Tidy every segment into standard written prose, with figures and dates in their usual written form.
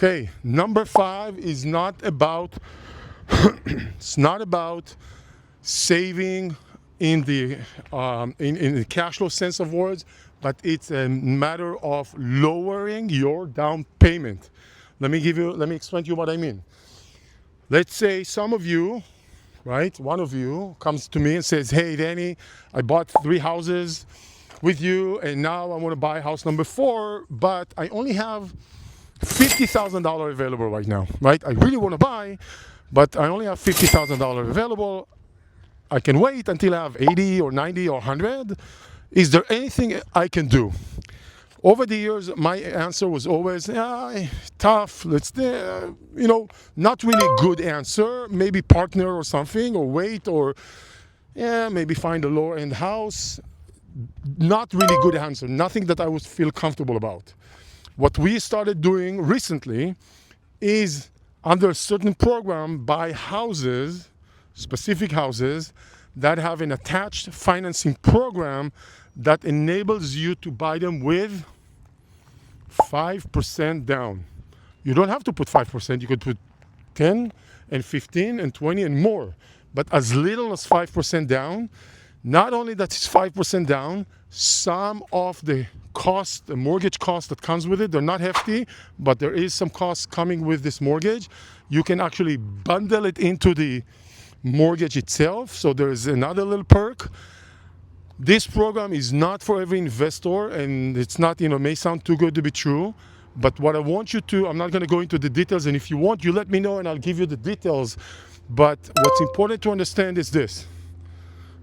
Okay, number 5 is not about it's not about saving in the in the cash flow sense of words, but it's a matter of lowering your down payment. Let me explain to you what I mean. Let's say some of you, right, one of you comes to me and says, hey Danny, I bought 3 houses with you and now I want to buy house number 4, but I only have $50,000 available right now, right? I really want to buy, but I only have $50,000 available. I can wait until I have 80 or 90 or 100. Is there anything I can do? Over the years, my answer was always, tough, not really good answer, maybe partner or something, or wait, or maybe find a lower end house. Not really good answer, nothing that I would feel comfortable about. What we started doing recently is, under a certain program, buy houses, specific houses, that have an attached financing program that enables you to buy them with 5% down. You don't have to put 5%, you could put 10 and 15 and 20 and more. But as little as 5% down, not only that it's 5% down, some of the cost, the mortgage cost that comes with it, they're not hefty, but there is some cost coming with this mortgage. You can actually bundle it into the mortgage itself, so there is another little perk. This program is not for every investor, and it's not, may sound too good to be true, but what I want you to, I'm not going to go into the details, and if you want, you let me know and I'll give you the details. But what's important to understand is this: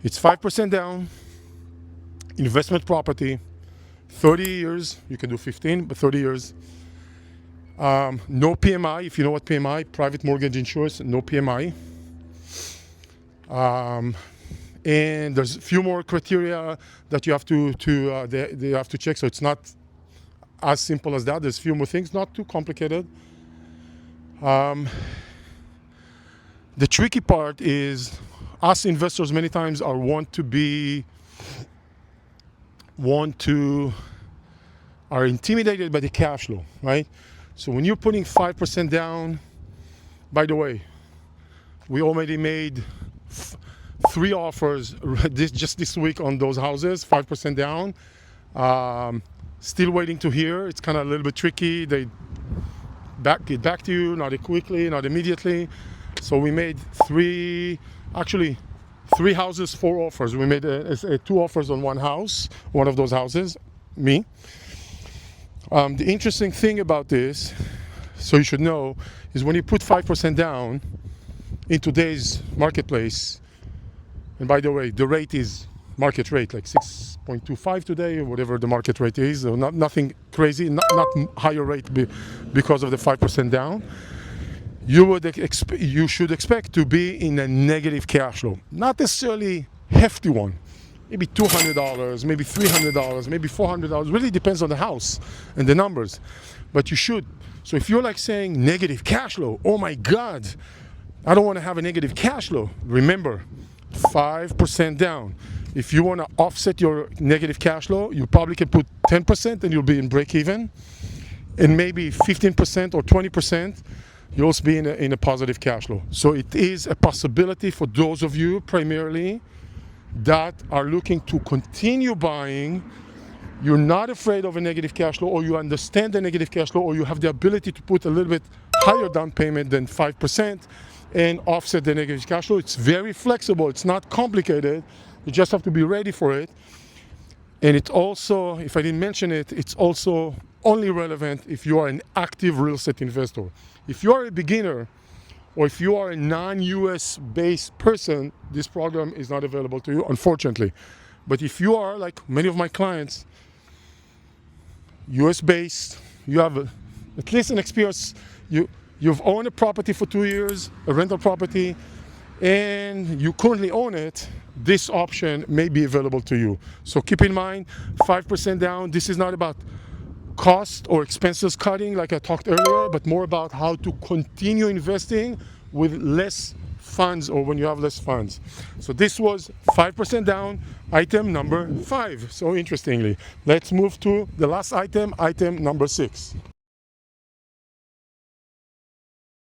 it's 5% down, investment property, 30 years, you can do 15, but 30 years. No PMI, if you know what PMI, private mortgage insurance, no PMI. And there's a few more criteria that you have they have to check, so it's not as simple as that. There's a few more things, not too complicated. The tricky part is, us investors many times are are intimidated by the cash flow, right? So when you're putting 5% down, by the way, we already made 3 offers just this week on those houses, 5% down. Still waiting to hear. It's kind of a little bit tricky. They get back to you, not quickly, not immediately. So we made 3 houses, 4 offers. We made 2 offers on one house, one of those houses, me. The interesting thing about this, so you should know, is when you put 5% down in today's marketplace, and by the way, the rate is market rate, like 6.25 today, or whatever the market rate is, so nothing crazy, not higher rate because of the 5% down. You should expect to be in a negative cash flow, not necessarily hefty one, maybe $200, maybe $300, maybe $400. Really depends on the house and the numbers, but you should. So if you're like saying negative cash flow, oh my God, I don't want to have a negative cash flow. Remember, 5% down. If you want to offset your negative cash flow, you probably can put 10% and you'll be in break even, and maybe 15% or 20%. You'll also be in a positive cash flow. So it is a possibility for those of you primarily that are looking to continue buying. You're not afraid of a negative cash flow, or you understand the negative cash flow, or you have the ability to put a little bit higher down payment than 5% and offset the negative cash flow. It's very flexible. It's not complicated. You just have to be ready for it. And it also, if I didn't mention it, it's also only relevant if you are an active real estate investor. If you are a beginner, or if you are a non-US based person, this program is not available to you, unfortunately. But if you are, like many of my clients, US based, you have at least an experience, you've owned a property for 2 years, a rental property, and you currently own it, this option may be available to you. So keep in mind, 5% down. This is not about cost or expenses cutting like I talked earlier, but more about how to continue investing with less funds, or when you have less funds. So this was 5% down, item number 5. So interestingly, let's move to the last item, item number 6.